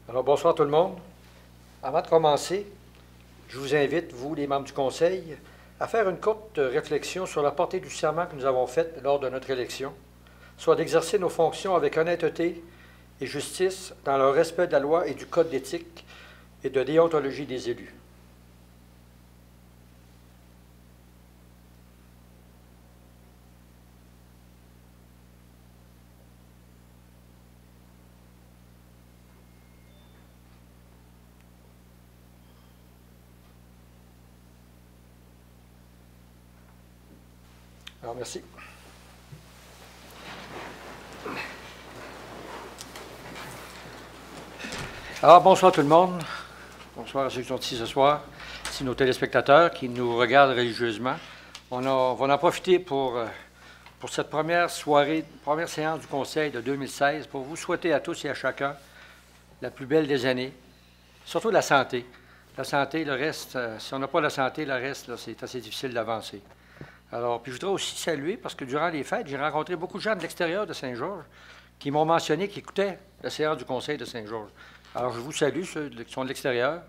Alors, bonsoir tout le monde. Avant de commencer, je vous invite, vous, les membres du Conseil, à faire une courte réflexion sur la portée du serment que nous avons fait lors de notre élection, soit d'exercer nos fonctions avec honnêteté et justice dans le respect de la loi et du code d'éthique et de déontologie des élus. Alors, merci. Alors, bonsoir tout le monde. Bonsoir à ceux qui sont ici ce soir. Ici nos téléspectateurs qui nous regardent religieusement. On va en profiter pour cette première soirée, première séance du Conseil de 2016 pour vous souhaiter à tous et à chacun la plus belle des années, surtout la santé. La santé, le reste, si on n'a pas la santé, le reste, c'est assez difficile d'avancer. Alors, puis je voudrais aussi saluer, parce que durant les fêtes, j'ai rencontré beaucoup de gens de l'extérieur de Saint-Georges qui m'ont mentionné qu'ils écoutaient la séance du Conseil de Saint-Georges. Alors, je vous salue, ceux qui sont de l'extérieur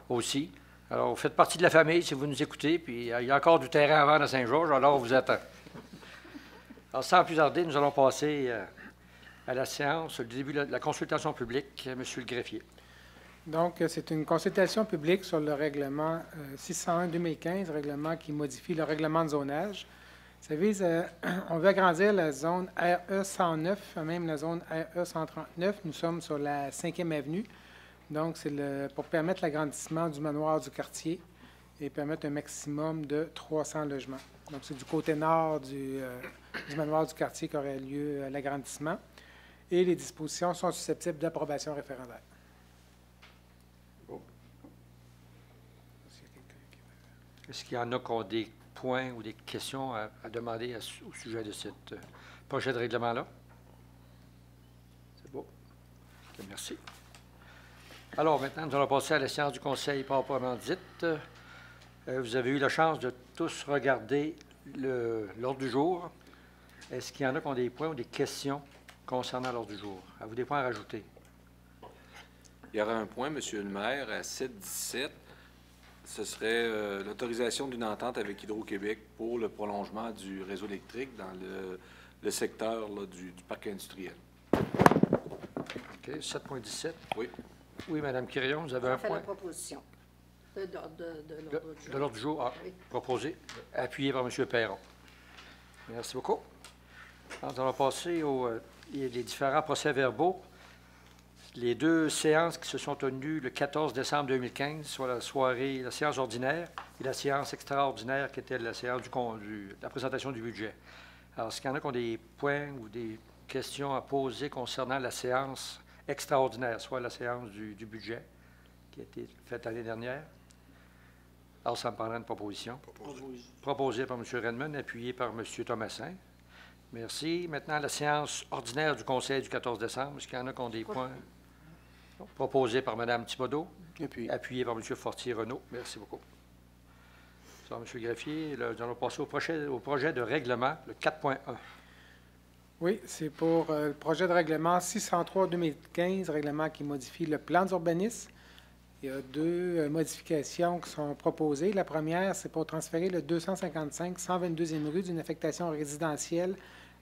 aussi. Alors, vous faites partie de la famille si vous nous écoutez, puis il y a encore du terrain à vendre à Saint-Georges, alors on vous attend. Alors, sans plus tarder, nous allons passer à la séance, le début de la consultation publique. Monsieur le greffier. Donc, c'est une consultation publique sur le règlement 601-2015, règlement qui modifie le règlement de zonage. Ça vise on veut agrandir la zone RE 109, même la zone RE 139. Nous sommes sur la 5e avenue. Donc, c'est pour permettre l'agrandissement du manoir du quartier et permettre un maximum de 300 logements. Donc, c'est du côté nord du manoir du quartier qu'aurait lieu l'agrandissement. Et les dispositions sont susceptibles d'approbation référendaire. Est-ce qu'il y en a qui ont des points ou des questions à demander au sujet de ce projet de règlement-là? C'est beau. Okay, merci. Alors, maintenant, nous allons passer à la séance du Conseil proprement dite. Vous avez eu la chance de tous regarder l'ordre du jour. Est-ce qu'il y en a qui ont des points ou des questions concernant l'ordre du jour? Avez-vous des points à rajouter? Il y aura un point, Monsieur le maire, à 7-17. Ce serait l'autorisation d'une entente avec Hydro-Québec pour le prolongement du réseau électrique dans le secteur là, du parc industriel. OK. 7.17. Oui. Oui, Mme Quirion, vous avez un point? La proposition de l'ordre du jour. De l'ordre du jour, oui. Proposé, appuyé par M. Perron. Merci beaucoup. Alors, nous allons passer les différents procès-verbaux. Les deux séances qui se sont tenues le 14 décembre 2015, soit la séance ordinaire et la séance extraordinaire qui était la séance la présentation du budget. Alors, est-ce qu'il y en a qui ont des points ou des questions à poser concernant la séance extraordinaire, soit la séance du budget qui a été faite l'année dernière? Alors, ça me prendra une proposition. Proposée par M. Redmond, appuyée par M. Thomasin. Merci. Maintenant, la séance ordinaire du Conseil du 14 décembre. Est-ce qu'il y en a qui ont des points? Proposé par Mme Thibodeau, appuyé par M. Fortier-Renaud. Merci beaucoup. Alors, M. Greffier, nous allons passer au projet de règlement, le 4.1. Oui, c'est pour le projet de règlement 603-2015, règlement qui modifie le plan d'urbanisme. Il y a deux modifications qui sont proposées. La première, c'est pour transférer le 255 122e rue d'une affectation résidentielle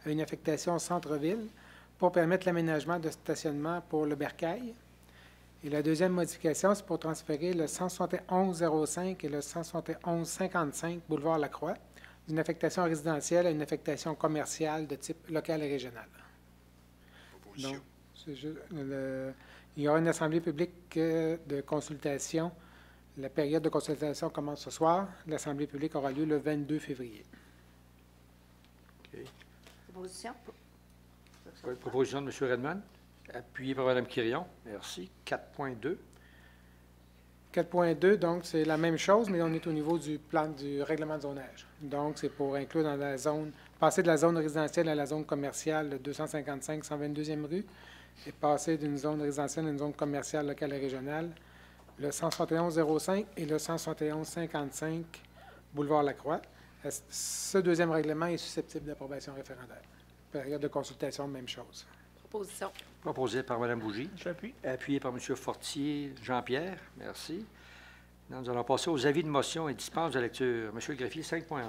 à une affectation centre-ville pour permettre l'aménagement de stationnement pour le bercail. Et la deuxième modification, c'est pour transférer le 171-05 et le 171-55 boulevard Lacroix d'une affectation résidentielle à une affectation commerciale de type local et régional. Donc, il y aura une assemblée publique de consultation. La période de consultation commence ce soir. L'assemblée publique aura lieu le 22 février. OK. Proposition? Oui, proposition de M. Redmond, appuyée par Mme Quirion. Merci. 4.2. 4.2, donc, c'est la même chose, mais on est au niveau du plan du règlement de zonage. Donc, c'est pour inclure dans la zone, passer de la zone résidentielle à la zone commerciale, le 255 122e rue, et passer d'une zone résidentielle à une zone commerciale locale et régionale, le 171-05 et le 171-55 boulevard Lacroix. Ce deuxième règlement est susceptible d'approbation référendaire. Période de consultation, même chose. Proposition. Proposé par Mme Bougie. J'appuie. Appuyé par M. Fortier Jean-Pierre. Merci. Maintenant, nous allons passer aux avis de motion et dispense de lecture. M. le greffier, 5.1.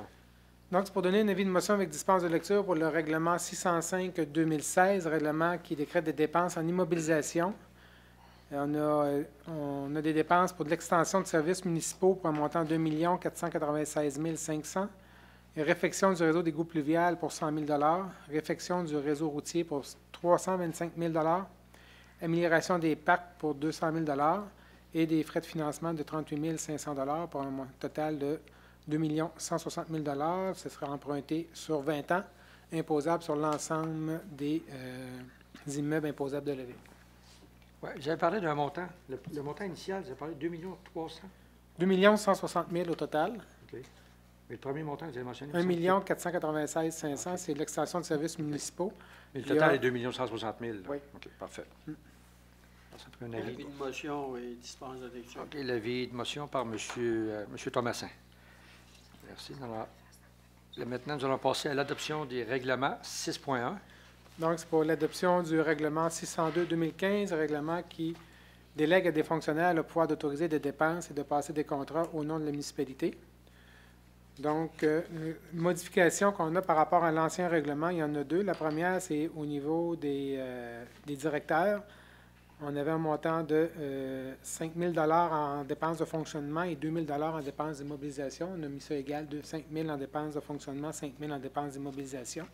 Donc, c'est pour donner un avis de motion avec dispense de lecture pour le règlement 605-2016, règlement qui décrète des dépenses en immobilisation. On a des dépenses pour de l'extension de services municipaux pour un montant de 2 496 500 et réfection du réseau d'égouts pluvial pour 100 000 réfection du réseau routier pour 325 000 amélioration des parcs pour 200 000 et des frais de financement de 38 500 pour un total de 2 160 000 Ce sera emprunté sur 20 ans, imposable sur l'ensemble des immeubles imposables de la Ville. Ouais, vous avez parlé d'un montant. Le montant initial, vous avez parlé de 2 300 2 160 000 au total. OK. Mais le premier montant, vous avez mentionné? 1 496 500, c'est l'extension de services municipaux. Mais le Il y total a- est 2 160 000. Là. Oui. OK, parfait. Ça fait un Avis avis. de motion et dispense de lecture. OK, l'avis de motion par monsieur Thomasin. Merci. Alors, là, maintenant, nous allons passer à l'adoption des règlements 6.1. Donc, c'est pour l'adoption du règlement 602-2015, règlement qui délègue à des fonctionnaires le pouvoir d'autoriser des dépenses et de passer des contrats au nom de la municipalité. Donc, modification qu'on a par rapport à l'ancien règlement, il y en a deux. La première, c'est au niveau des directeurs. On avait un montant de 5 000 en dépenses de fonctionnement et 2 000 en dépenses d'immobilisation. On a mis ça égal de 5 000 en dépenses de fonctionnement, 5 000 en dépenses d'immobilisation.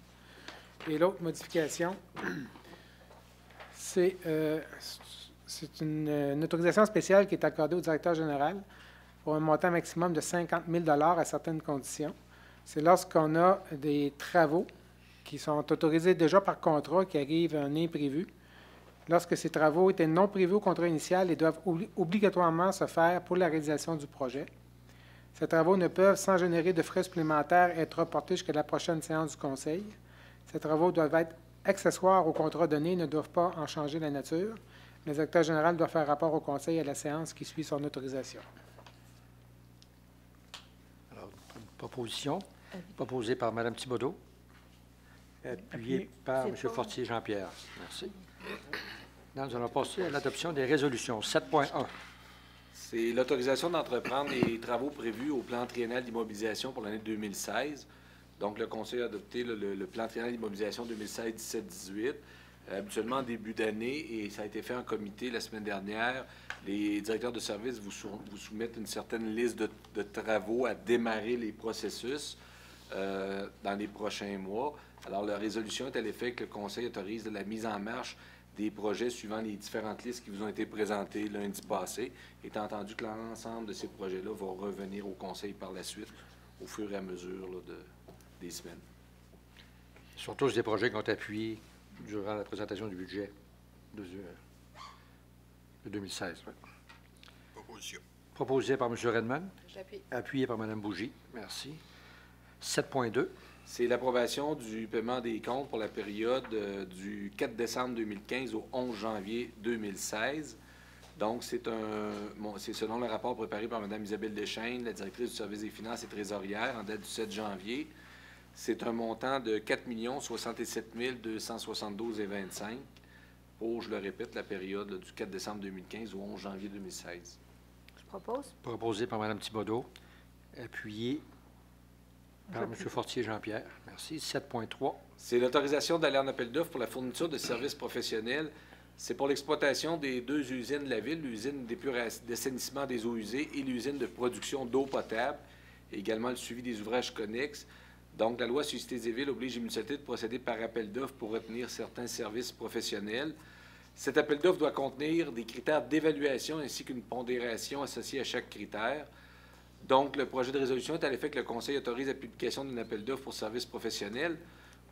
Et l'autre modification, c'est une autorisation spéciale qui est accordée au directeur général pour un montant maximum de 50 000 à certaines conditions. C'est lorsqu'on a des travaux qui sont autorisés déjà par contrat, qui arrivent un imprévu. Lorsque ces travaux étaient non prévus au contrat initial et doivent obligatoirement se faire pour la réalisation du projet. Ces travaux ne peuvent, sans générer de frais supplémentaires, être reportés jusqu'à la prochaine séance du Conseil. Ces travaux doivent être accessoires au contrat donné et ne doivent pas en changer la nature. Le directeur général doit faire rapport au Conseil à la séance qui suit son autorisation. Alors, une proposition proposée par Mme Thibodeau, appuyée par M. Fortier Jean-Pierre. Merci. Maintenant, nous allons passer à l'adoption des résolutions 7.1. C'est l'autorisation d'entreprendre les travaux prévus au plan triennal d'immobilisation pour l'année 2016. Donc, le Conseil a adopté le plan triennal d'immobilisation 2016-17-18, habituellement en début d'année, et ça a été fait en comité la semaine dernière. Les directeurs de services vous soumettent une certaine liste de travaux à démarrer les processus dans les prochains mois. Alors, la résolution est à l'effet que le Conseil autorise la mise en marche des projets suivant les différentes listes qui vous ont été présentées lundi passé, étant entendu que l'ensemble de ces projets-là vont revenir au Conseil par la suite, au fur et à mesure là, des semaines. Ce sont tous des projets qui ont appuyé durant la présentation du budget de 2016. Oui. Proposition. Proposé par M. Redman, J'appuie. appuyé par Mme Bougie. Merci. 7.2. C'est l'approbation du paiement des comptes pour la période du 4 décembre 2015 au 11 janvier 2016. Donc, c'est selon le rapport préparé par Mme Isabelle Deschênes, la directrice du service des finances et trésorière, en date du 7 janvier. C'est un montant de 4 067 272,25 pour, je le répète, la période là, du 4 décembre 2015 au 11 janvier 2016. Je propose. Proposé par Mme Thibodeau, appuyé par M. Fortier Jean-Pierre. Merci. 7.3. C'est l'autorisation d'aller en appel d'offres pour la fourniture de services professionnels. C'est pour l'exploitation des deux usines de la Ville, l'usine d'assainissement des eaux usées et l'usine de production d'eau potable, et également le suivi des ouvrages connexes. Donc, la loi sur les cités et villes oblige les municipalités de procéder par appel d'offres pour retenir certains services professionnels. Cet appel d'offres doit contenir des critères d'évaluation ainsi qu'une pondération associée à chaque critère. Donc, le projet de résolution est à l'effet que le Conseil autorise la publication d'un appel d'offres pour services professionnels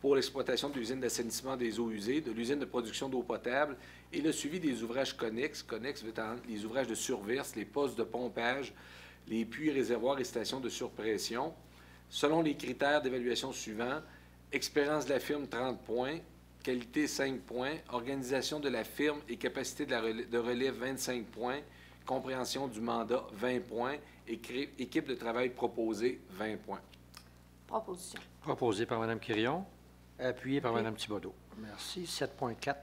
pour l'exploitation de l'usine d'assainissement des eaux usées, de l'usine de production d'eau potable et le suivi des ouvrages connexes. Connexes veut dire les ouvrages de surverse, les postes de pompage, les puits, réservoirs et stations de surpression. Selon les critères d'évaluation suivants, expérience de la firme 30 points, qualité 5 points, organisation de la firme et capacité de relève 25 points, compréhension du mandat 20 points, équipe de travail proposée 20 points. Proposition. Proposé par Mme Quirion, appuyé par Mme Thibodeau. Merci. 7.4.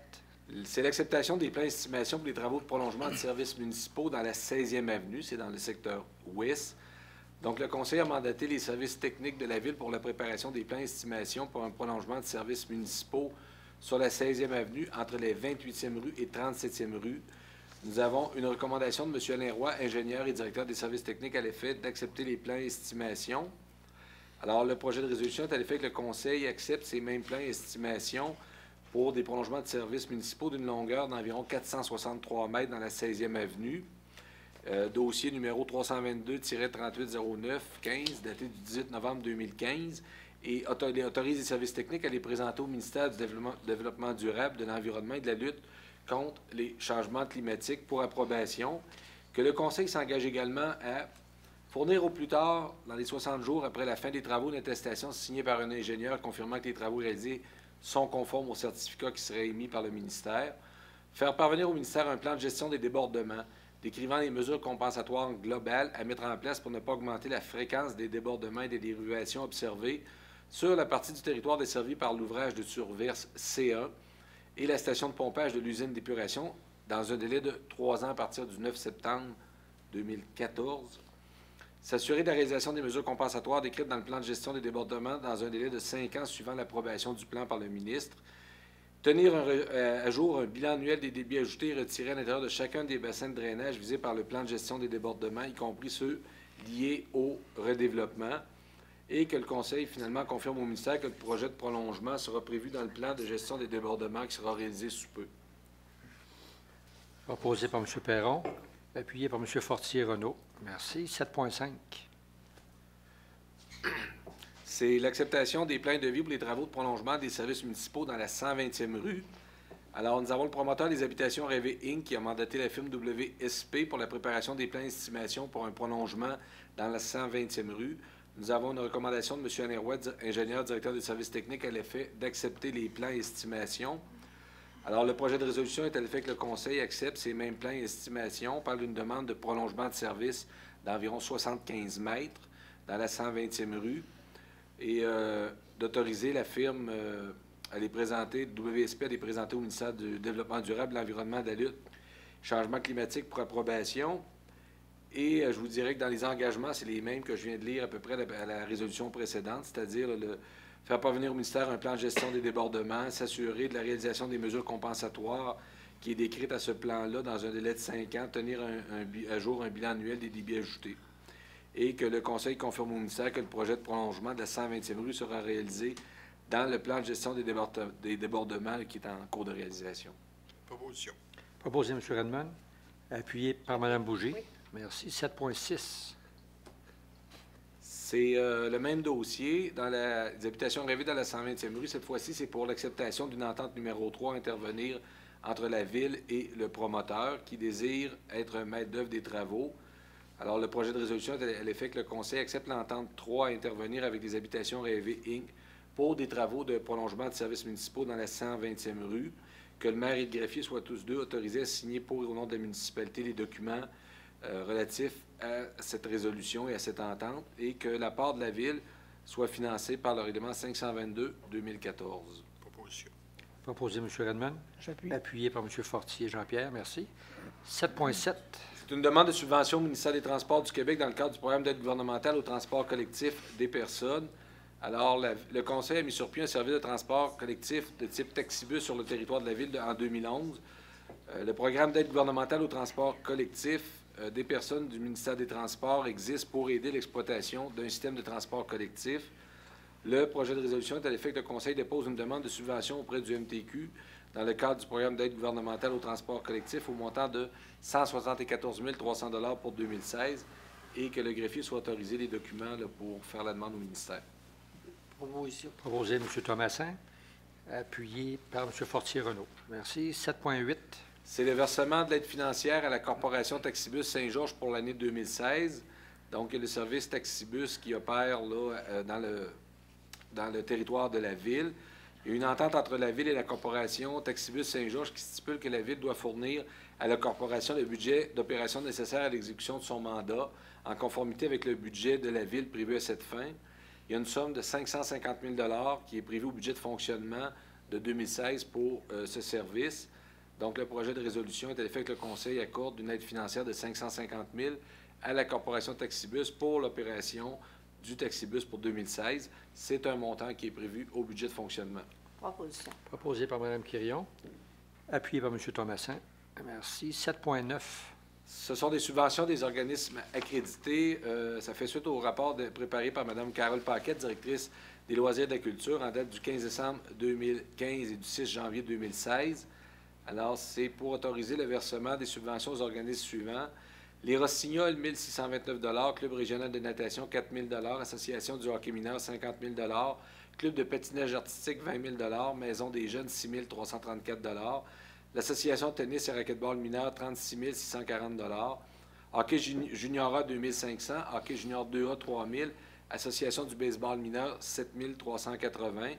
C'est l'acceptation des plans d'estimation pour les travaux de prolongement de services municipaux dans la 16e avenue, c'est dans le secteur ouest. Donc, le Conseil a mandaté les services techniques de la Ville pour la préparation des plans d'estimation pour un prolongement de services municipaux sur la 16e avenue entre les 28e rue et 37e rue. Nous avons une recommandation de M. Alain Roy, ingénieur et directeur des services techniques, à l'effet d'accepter les plans d'estimation. Alors, le projet de résolution est à l'effet que le Conseil accepte ces mêmes plans d'estimation pour des prolongements de services municipaux d'une longueur d'environ 463 mètres dans la 16e avenue. Dossier numéro 322-3809-15, daté du 18 novembre 2015, et autorise les services techniques à les présenter au ministère du Développement durable, de l'Environnement et de la lutte contre les changements climatiques pour approbation. Que le Conseil s'engage également à fournir au plus tard, dans les 60 jours après la fin des travaux, une attestation signée par un ingénieur confirmant que les travaux réalisés sont conformes au certificat qui serait émis par le ministère. Faire parvenir au ministère un plan de gestion des débordements décrivant les mesures compensatoires globales à mettre en place pour ne pas augmenter la fréquence des débordements et des dérivations observées sur la partie du territoire desservie par l'ouvrage de surverse C1 et la station de pompage de l'usine d'épuration dans un délai de 3 ans à partir du 9 septembre 2014. S'assurer de la réalisation des mesures compensatoires décrites dans le plan de gestion des débordements dans un délai de 5 ans suivant l'approbation du plan par le ministre. Tenir à jour un bilan annuel des débits ajoutés et retirés à l'intérieur de chacun des bassins de drainage visés par le plan de gestion des débordements, y compris ceux liés au redéveloppement. Et que le Conseil, finalement, confirme au ministère que le projet de prolongement sera prévu dans le plan de gestion des débordements qui sera réalisé sous peu. Proposé par M. Perron, appuyé par M. Fortier-Renaud. Merci. 7.5. C'est l'acceptation des plans de devis pour les travaux de prolongement des services municipaux dans la 120e rue. Alors, nous avons le promoteur des habitations Rêvé Inc. qui a mandaté la firme WSP pour la préparation des plans d'estimation pour un prolongement dans la 120e rue. Nous avons une recommandation de M. Alain Roy, ingénieur directeur des services techniques, à l'effet d'accepter les plans d'estimation. Alors, le projet de résolution est à l'effet que le Conseil accepte ces mêmes plans d'estimation par une demande de prolongement de service d'environ 75 mètres dans la 120e rue et d'autoriser la firme à les présenter, WSP à les présenter au ministère du Développement durable, de l'Environnement, de la lutte, changement climatique pour approbation. Et je vous dirais que dans les engagements, c'est les mêmes que je viens de lire à peu près à la résolution précédente, c'est-à-dire faire parvenir au ministère un plan de gestion des débordements, s'assurer de la réalisation des mesures compensatoires qui est décrite à ce plan-là dans un délai de 5 ans, tenir à jour un bilan annuel des débits ajoutés. Et que le Conseil confirme au ministère que le projet de prolongement de la 120e rue sera réalisé dans le plan de gestion des débordements qui est en cours de réalisation. Proposition. Proposé M. Redmond, appuyé par Mme Bouger. Oui. Merci. 7.6. C'est le même dossier dans les habitations rêvées dans la 120e rue. Cette fois-ci, c'est pour l'acceptation d'une entente numéro 3 à intervenir entre la Ville et le promoteur qui désire être un maître d'œuvre des travaux. Alors, le projet de résolution est à l'effet que le Conseil accepte l'entente 3 à intervenir avec les habitations rêvées Inc. pour des travaux de prolongement de services municipaux dans la 120e rue, que le maire et le greffier soient tous deux autorisés à signer pour et au nom de la municipalité les documents relatifs à cette résolution et à cette entente, et que la part de la Ville soit financée par le règlement 522-2014. Proposition. Proposé M. Redmond, J'appuie. appuyé par M. Fortier Jean-Pierre. Merci. 7.7. C'est une demande de subvention au ministère des Transports du Québec dans le cadre du programme d'aide gouvernementale au transport collectif des personnes. Alors, le Conseil a mis sur pied un service de transport collectif de type taxibus sur le territoire de la Ville en 2011. Le programme d'aide gouvernementale au transport collectif des personnes du ministère des Transports existe pour aider l'exploitation d'un système de transport collectif. Le projet de résolution est à l'effet que le Conseil dépose une demande de subvention auprès du MTQ dans le cadre du programme d'aide gouvernementale au transport collectif au montant de 174 300 $ pour 2016 et que le greffier soit autorisé les documents pour faire la demande au ministère. Proposition. Proposé M. Thomasin, appuyé par M. Fortier-Renaud. Merci. 7.8. C'est le versement de l'aide financière à la Corporation Taxibus Saint-Georges pour l'année 2016. Donc, il y a le service Taxibus qui opère là, dans le territoire de la Ville. Il y a une entente entre la Ville et la Corporation Taxibus Saint-Georges qui stipule que la Ville doit fournir à la Corporation le budget d'opération nécessaire à l'exécution de son mandat en conformité avec le budget de la Ville prévu à cette fin. Il y a une somme de 550 000 $ qui est prévue au budget de fonctionnement de 2016 pour ce service. Donc, le projet de résolution est à l'effet que le Conseil accorde une aide financière de 550 000 à la Corporation Taxibus pour l'opération du Taxibus pour 2016. C'est un montant qui est prévu au budget de fonctionnement. Proposition. Proposé par Mme Quirion, appuyé par M. Thomassin. Merci. 7.9. Ce sont des subventions des organismes accrédités. Ça fait suite au rapport préparé par Mme Carole Paquette, directrice des loisirs et de la culture, en date du 15 décembre 2015 et du 6 janvier 2016. Alors, c'est pour autoriser le versement des subventions aux organismes suivants. Les Rossignols, 1 629 Club régional de natation, 4 000 Association du hockey mineur, 50 000 Club de patinage artistique, 20 000 Maison des jeunes, 6 334 l'Association de tennis et racquetball mineur, 36 640 Hockey junior A, 2 500 Hockey junior 2A, 3 000 Association du baseball mineur, 7 380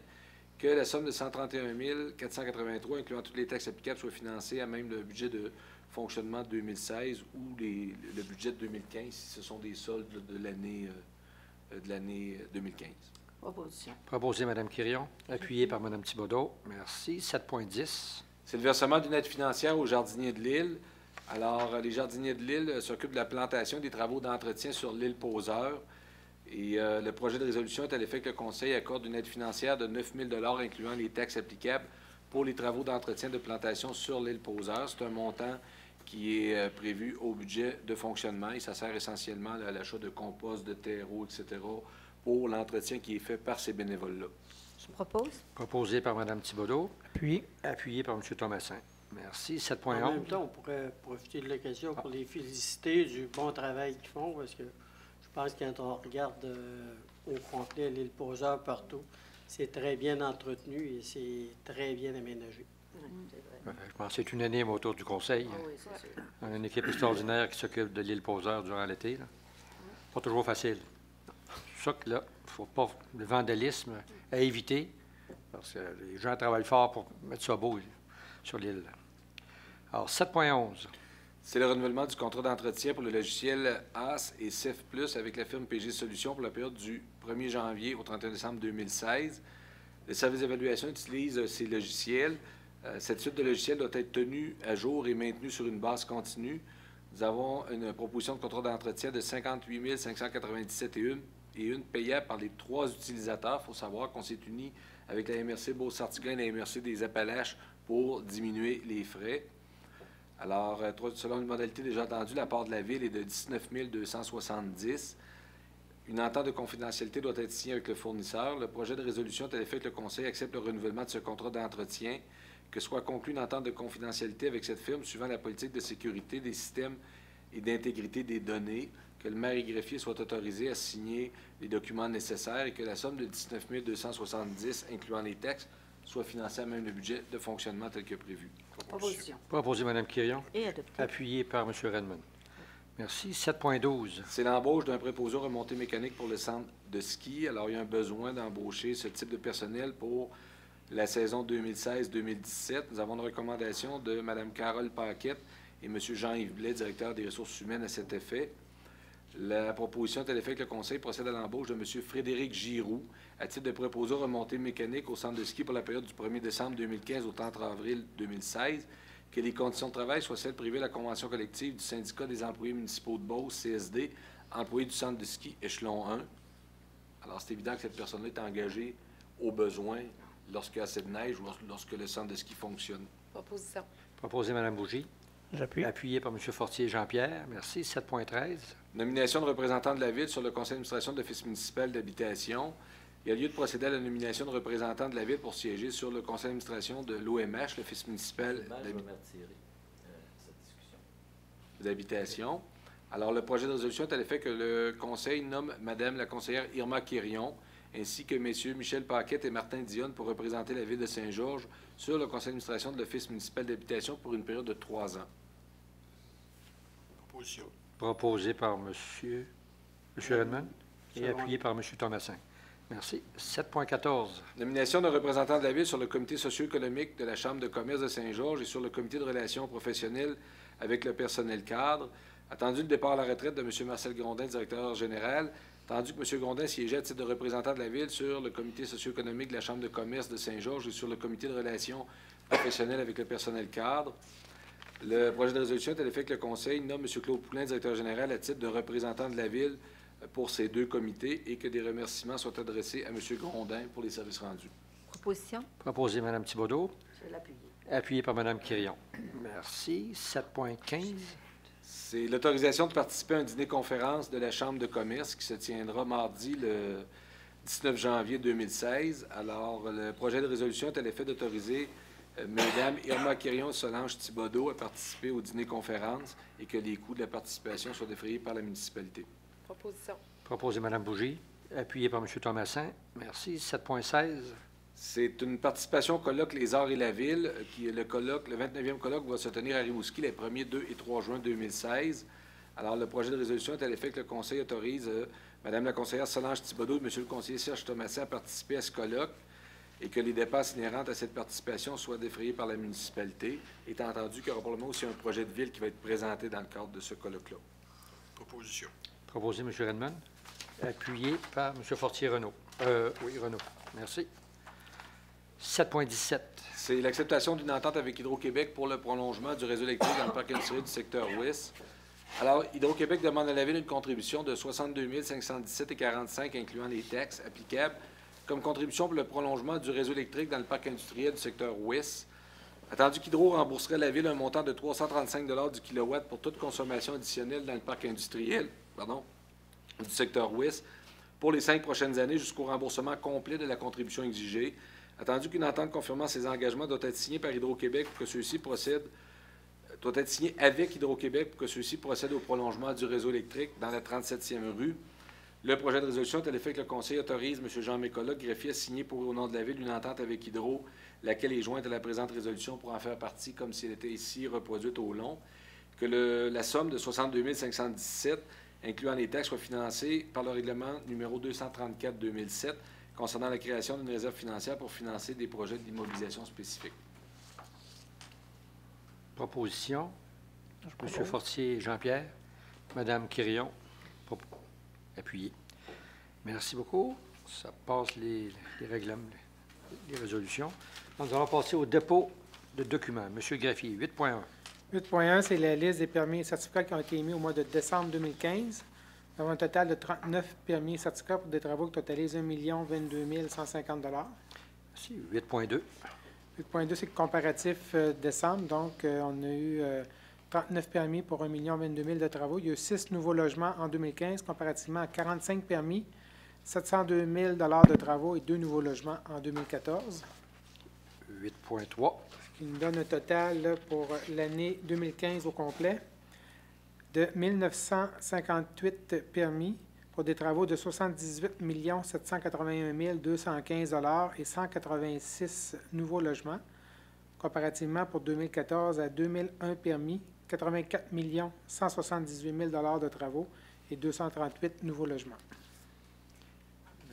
que la somme de 131 483, incluant toutes les taxes applicables, soit financée à même le budget de fonctionnement de 2016 ou le budget de 2015, si ce sont des soldes de l'année 2015. Proposition. Proposé Mme Quirion, appuyé par Mme Thibodeau. Merci. 7.10. C'est le versement d'une aide financière aux jardiniers de l'île. Alors, les jardiniers de l'île s'occupent de la plantation et des travaux d'entretien sur l'île Poseur. Et le projet de résolution est à l'effet que le Conseil accorde une aide financière de 9 000 incluant les taxes applicables pour les travaux d'entretien de plantation sur l'île Poseur. C'est un montant qui est prévu au budget de fonctionnement et ça sert essentiellement à l'achat de compost, de terreau, etc. pour l'entretien qui est fait par ces bénévoles-là. Je propose. Proposé par Mme Thibodeau. Appuyé par M. Thomassin. Merci. 7.11. En même temps, on pourrait profiter de l'occasion pour les féliciter du bon travail qu'ils font, parce que je pense que quand on regarde au complet l'île Poseur partout, c'est très bien entretenu et c'est très bien aménagé. C'est vrai. Je pense que c'est unanime autour du Conseil. Ah oui, c'est sûr. On a une équipe extraordinaire qui s'occupe de l'île Poseur durant l'été. Là. Pas toujours facile. C'est ça que là, il ne faut pas le vandalisme à éviter, parce que les gens travaillent fort pour mettre ça beau sur l'île. Alors, 7.11. C'est le renouvellement du contrat d'entretien pour le logiciel AS et CEF+, avec la firme PG Solutions pour la période du 1er janvier au 31 décembre 2016. Le service d'évaluation utilise ces logiciels. Cette suite de logiciels doit être tenue à jour et maintenue sur une base continue. Nous avons une proposition de contrat d'entretien de 58 597 et une payable par les 3 utilisateurs. Il faut savoir qu'on s'est unis avec la MRC Beauce-Sartiguin et la MRC des Appalaches pour diminuer les frais. Alors, selon une modalité déjà entendue, la part de la Ville est de 19 270. Une entente de confidentialité doit être signée avec le fournisseur. Le projet de résolution est à l'effet que le Conseil accepte le renouvellement de ce contrat d'entretien, que soit conclue une entente de confidentialité avec cette firme suivant la politique de sécurité des systèmes et d'intégrité des données, que le maire et greffier soient autorisés à signer les documents nécessaires et que la somme de 19 270, incluant les taxes, soit financée à même le budget de fonctionnement tel que prévu. Proposition. Proposé Mme Quirion, Et adopté. appuyé par M. Redmond. Merci. 7.12. C'est l'embauche d'un préposé aux remontées mécaniques pour le centre de ski. Alors, il y a un besoin d'embaucher ce type de personnel pour la saison 2016-2017. Nous avons une recommandation de Mme Carole Paquette et M. Jean-Yves Blais, directeur des ressources humaines, à cet effet. La proposition est à l'effet que le Conseil procède à l'embauche de M. Frédéric Giroux à titre de préposé aux remontées mécaniques au centre de ski pour la période du 1er décembre 2015 au 30 avril 2016, que les conditions de travail soient celles privées de la convention collective du syndicat des employés municipaux de Beauce, CSD, employés du centre de ski échelon 1. Alors, c'est évident que cette personne-là est engagée au besoin lorsqu'il y a assez de neige ou lorsque le centre de ski fonctionne. Proposition. Proposé Mme Bougie. J'appuie. Appuyé par M. Fortier et Jean-Pierre. Merci. 7.13. Nomination de représentants de la Ville sur le conseil d'administration de l'Office municipal d'habitation. Il y a lieu de procéder à la nomination de représentants de la Ville pour siéger sur le conseil d'administration de l'OMH, l'Office municipal d'habitation. Alors, le projet de résolution est à l'effet que le Conseil nomme Mme la conseillère Irma Quirion ainsi que messieurs Michel Paquette et Martin Dionne pour représenter la Ville de Saint-Georges sur le conseil d'administration de l'Office municipal d'habitation pour une période de 3 ans. Proposition. Proposé par M. Redmond et appuyé par M. Thomassin. Merci. 7.14. Nomination d'un représentant de la Ville sur le comité socio-économique de la Chambre de commerce de Saint-Georges et sur le comité de relations professionnelles avec le personnel cadre. Attendu le départ à la retraite de M. Marcel Grondin, directeur général, tandis que M. Grondin siégeait à titre de représentant de la Ville sur le comité socio-économique de la Chambre de commerce de Saint-Georges et sur le comité de relations professionnelle avec le personnel cadre. Le projet de résolution est à l'effet que le Conseil nomme M. Claude Poulin, directeur général, à titre de représentant de la Ville pour ces 2 comités et que des remerciements soient adressés à M. Grondin pour les services rendus. Proposition. Proposé Mme Thibodeau, Je vais l'appuyer. appuyé par Mme Quirion. Merci. 7.15. C'est l'autorisation de participer à un dîner-conférence de la Chambre de commerce qui se tiendra mardi le 19 janvier 2016. Alors, le projet de résolution est à l'effet d'autoriser Mesdames Irma Quirion et Solange Thibodeau à participer au dîner-conférence et que les coûts de la participation soient défrayés par la municipalité. Proposition. Proposé Mme Bougie, appuyé par M. Thomassin. Merci. 7.16. C'est une participation au colloque Les Arts et la Ville, qui est le 29e colloque va se tenir à Rimouski les 1er, 2 et 3 juin 2016. Alors, le projet de résolution est à l'effet que le Conseil autorise Mme la conseillère Solange Thibodeau et M. le conseiller Serge Thomassin à participer à ce colloque et que les dépenses inhérentes à cette participation soient défrayées par la municipalité, étant entendu qu'il y aura probablement aussi un projet de ville qui va être présenté dans le cadre de ce colloque-là. Proposition. Proposé M. Redmond, appuyé par M. Fortier-Renaud. Oui, Renaud. Merci. 7.17. C'est l'acceptation d'une entente avec Hydro-Québec pour le prolongement du réseau électrique dans le parc industriel du secteur ouest. Alors, Hydro-Québec demande à la Ville une contribution de 62 517,45 incluant les taxes applicables comme contribution pour le prolongement du réseau électrique dans le parc industriel du secteur ouest. Attendu qu'Hydro rembourserait la Ville un montant de 335 du kilowatt pour toute consommation additionnelle dans le parc industriel du secteur ouest pour les 5 prochaines années jusqu'au remboursement complet de la contribution exigée. Attendu qu'une entente confirmant ces engagements doit être signée par Hydro-Québec pour que ceux-ci procèdent doit être signé avec Hydro-Québec pour que ceux-ci procèdent au prolongement du réseau électrique dans la 37e rue. Le projet de résolution est à l'effet que le Conseil autorise M. Jean Mécola, greffier, à signer au nom de la Ville une entente avec Hydro, laquelle est jointe à la présente résolution pour en faire partie comme si elle était ici reproduite au long, que la somme de 62 517, incluant les taxes, soit financée par le règlement numéro 234-2007 concernant la création d'une réserve financière pour financer des projets d'immobilisation spécifiques. Proposition. M. Fortier Jean-Pierre, Mme Quirion, appuyé. Merci beaucoup. Ça passe les règlements, les résolutions. Donc, nous allons passer au dépôt de documents. M. Greffier, 8.1. 8.1, c'est la liste des permis et certificats qui ont été émis au mois de décembre 2015. Nous avons un total de 39 permis et certificats pour des travaux qui totalisent 1 022 150 $. Merci. 8.2. 8.2, c'est le comparatif décembre. Donc, on a eu 39 permis pour 1 022 000 de travaux. Il y a eu 6 nouveaux logements en 2015, comparativement à 45 permis, 702 000 de travaux et 2 nouveaux logements en 2014. 8.3. Ce qui nous donne un total là, pour l'année 2015 au complet de 1 958 permis pour des travaux de 78 781 215 $ et 186 nouveaux logements, comparativement pour 2014 à 2001 permis, 84 178 000 $ de travaux et 238 nouveaux logements.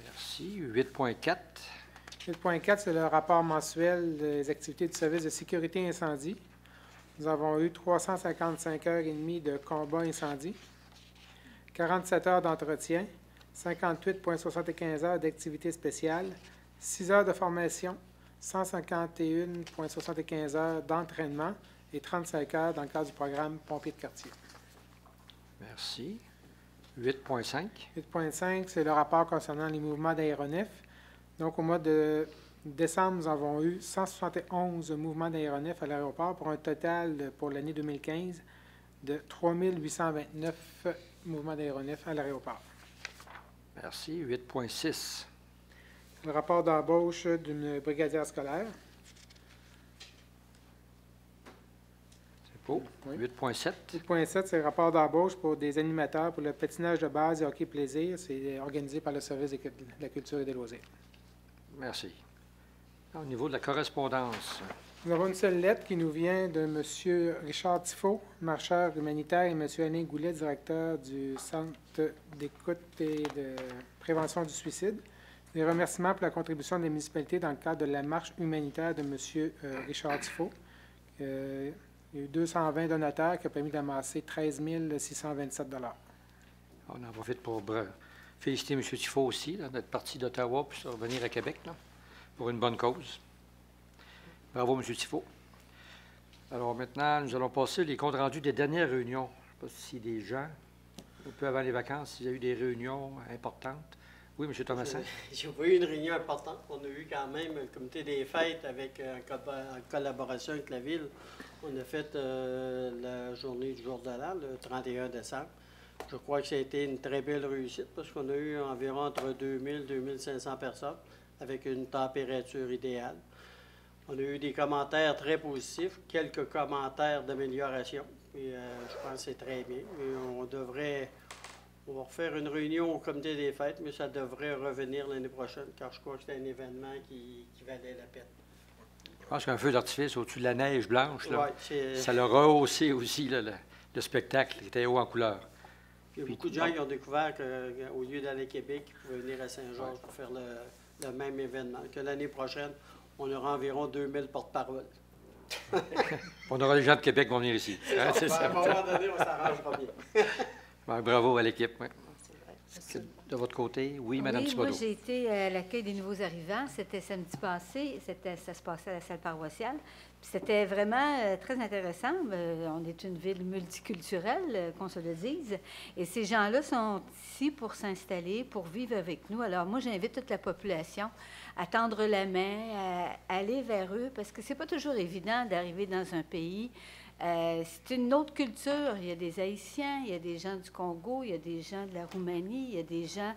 Merci. 8.4. 8.4, c'est le rapport mensuel des activités du service de sécurité incendie. Nous avons eu 355 heures et demie de combat incendie, 47 heures d'entretien, 58,75 heures d'activité spéciale, 6 heures de formation, 151,75 heures d'entraînement et 35 heures dans le cadre du programme Pompiers de quartier. Merci. 8.5. 8.5, c'est le rapport concernant les mouvements d'aéronefs. Donc, au mois de décembre, nous avons eu 171 mouvements d'aéronefs à l'aéroport pour un total pour l'année 2015 de 3 829 mouvements d'aéronefs à l'aéroport. Merci. 8.6. Le rapport d'embauche d'une brigadière scolaire. C'est beau. Oui. 8.7. 8.7, c'est le rapport d'embauche pour des animateurs pour le patinage de base et hockey plaisir. C'est organisé par le service de la culture et des loisirs. Merci. Au niveau de la correspondance, Nous avons une seule lettre qui nous vient de M. Richard Tifo, marcheur humanitaire, et M. Alain Goulet, directeur du Centre d'écoute et de prévention du suicide. Des remerciements pour la contribution des municipalités dans le cadre de la marche humanitaire de M. Richard Tifo. Il y a eu 220 donateurs qui ont permis d'amasser 13 627 $. on en profite pour féliciter M. Tifo aussi, d'être parti d'Ottawa puis revenir à Québec là, pour une bonne cause. Bravo, M. Tifo. Alors maintenant, nous allons passer les comptes rendus des dernières réunions. Je ne sais pas si des gens, un peu avant les vacances, s'il y a eu des réunions importantes. Oui, M. Thomasin. J'ai pas eu une réunion importante. On a eu quand même le comité des fêtes avec, en collaboration avec la ville. On a fait la journée du jour de l'an, le 31 décembre. Je crois que ça a été une très belle réussite parce qu'on a eu environ entre 2000 et 2500 personnes avec une température idéale. On a eu des commentaires très positifs, quelques commentaires d'amélioration. Et je pense que c'est très bien. Et on va refaire une réunion au comité des fêtes, mais ça devrait revenir l'année prochaine, car je crois que c'est un événement qui valait la peine. Je pense qu'un feu d'artifice au-dessus de la neige blanche, là, Ouais, ça l'a rehaussé aussi, là, le spectacle qui était haut en couleur. il y a beaucoup de gens qui ont découvert qu'au lieu d'aller à Québec, ils pouvaient venir à Saint-Georges pour faire le même événement. Que l'année prochaine, on aura environ 2000 porte-parole. On aura des gens de Québec qui vont venir ici. Hein, c'est À ça. un moment donné, on s'arrangera bien. Ouais, bravo à l'équipe. Ouais. C'est vrai. De votre côté, oui, Mme Oui, Thibodeau. moi, j'ai été à l'accueil des nouveaux arrivants. C'était samedi passé. Ça se passait à la salle paroissiale. Puis c'était vraiment très intéressant. On est une ville multiculturelle, qu'on se le dise. Et ces gens-là sont ici pour s'installer, pour vivre avec nous. Alors, moi, j'invite toute la population à tendre la main, à aller vers eux, parce que c'est pas toujours évident d'arriver dans un pays. C'est une autre culture. Il y a des Haïtiens, il y a des gens du Congo, il y a des gens de la Roumanie, il y a des gens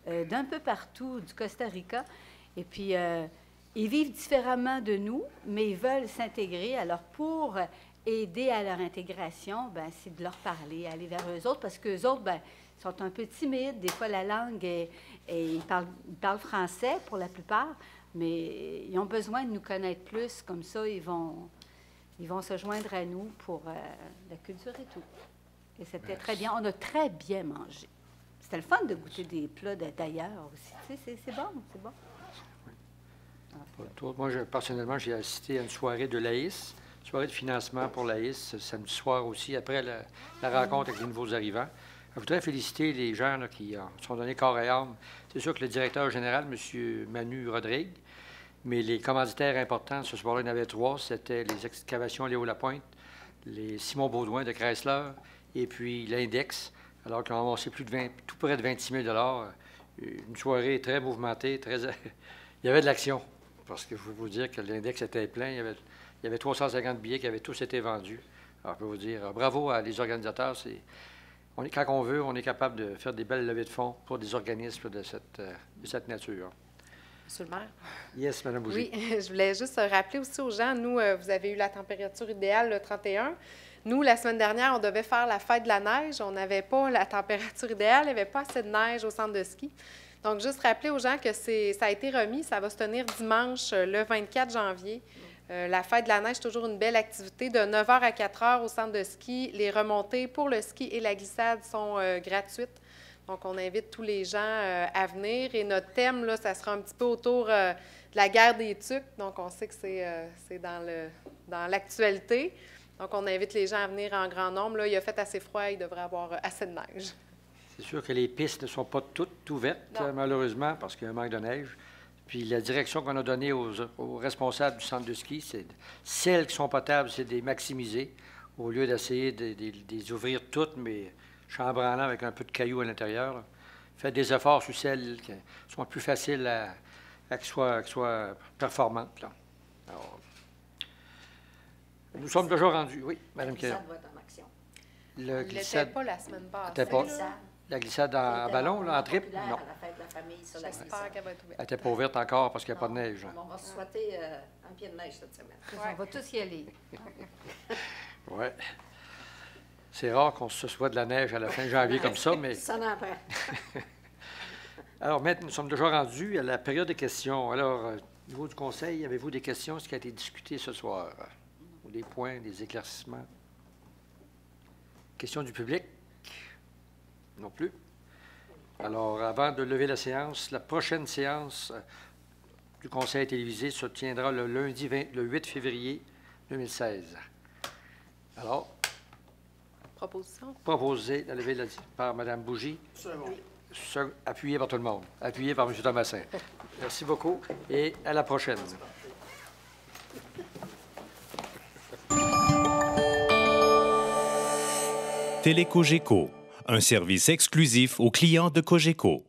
d'un peu partout, du Costa Rica. Et puis, ils vivent différemment de nous, mais ils veulent s'intégrer. Alors, pour aider à leur intégration, ben, c'est de leur parler, aller vers eux autres, parce qu'eux autres, ben, sont un peu timides. Des fois, la langue, ils parlent français pour la plupart, mais ils ont besoin de nous connaître plus. Comme ça, ils vont se joindre à nous pour la culture et tout. Et c'était très bien. On a très bien mangé. C'était le fun de goûter des plats d'ailleurs aussi. Tu sais, c'est bon, c'est bon. Moi, personnellement, j'ai assisté à une soirée de l'AIS, soirée de financement pour l'AIS, samedi soir aussi, après la rencontre avec les nouveaux arrivants. Je voudrais féliciter les gens là, qui sont donnés corps et âme. C'est sûr que le directeur général, M. Manu Rodrigue, mais les commanditaires importants ce soir-là, il y en avait 3. C'était les excavations Léo Lapointe, les Simon Baudouin de Chrysler et puis l'Index, alors qu'ils ont avancé tout près de 26 000 $. Une soirée très mouvementée, très... il y avait de l'action, parce que je veux vous dire que l'Index était plein. Il y avait 350 billets qui avaient tous été vendus. Alors, je peux vous dire, bravo à les organisateurs. Quand on veut, on est capable de faire des belles levées de fonds pour des organismes de cette nature. Monsieur le maire? Yes, Mme Bougie. Oui, je voulais juste rappeler aussi aux gens, nous, vous avez eu la température idéale le 31. Nous, la semaine dernière, on devait faire la fête de la neige. On n'avait pas la température idéale, il n'y avait pas assez de neige au centre de ski. Donc, juste rappeler aux gens que ça a été remis, ça va se tenir dimanche, le 24 janvier. La fête de la neige, toujours une belle activité de 9h à 4h au centre de ski. Les remontées pour le ski et la glissade sont gratuites. Donc, on invite tous les gens à venir. Et notre thème, là, ça sera un petit peu autour de la guerre des tucs. Donc, on sait que c'est dans l'actualité. Donc, on invite les gens à venir en grand nombre. Là, il a fait assez froid, il devrait y avoir assez de neige. C'est sûr que les pistes ne sont pas toutes ouvertes, Non. Malheureusement, parce qu'il y a un manque de neige. Puis la direction qu'on a donnée aux responsables du centre de ski, c'est celles qui sont potables, c'est de les maximiser, au lieu d'essayer de les ouvrir toutes, mais chambranlant avec un peu de cailloux à l'intérieur. Là. Faites des efforts sur celles qui sont plus faciles à qu'elles soient performantes. Là. Alors, nous sommes toujours rendus. Oui, Mme Kelly. Ça va être en action. Le Il n'était glissade, pas la semaine passée. était pas- là. la glissade en ballon, là, en triple, Populaire non. à la fête de la famille sur la J'espère glissade. qu'elle va être ouverte. Elle n'était pas ouverte encore parce qu'il n'y a pas de neige. On va se souhaiter un pied de neige cette semaine. On va tous y aller. Oui. C'est rare qu'on se soit de la neige à la fin janvier comme ça, mais... Ça n'en prend. Alors, maintenant, nous sommes déjà rendus à la période de questions. Alors, au niveau du conseil, avez-vous des questions, ce qui a été discuté ce soir? Ou des points, des éclaircissements? Questions du public? Non plus. Alors, avant de lever la séance, la prochaine séance du conseil télévisé se tiendra le lundi le 8 février 2016. Alors, Proposition? proposé de lever par Mme Bougie, appuyé par tout le monde, appuyé par M. Thomasin. Merci beaucoup et à la prochaine. Télécogeco, un service exclusif aux clients de Cogeco.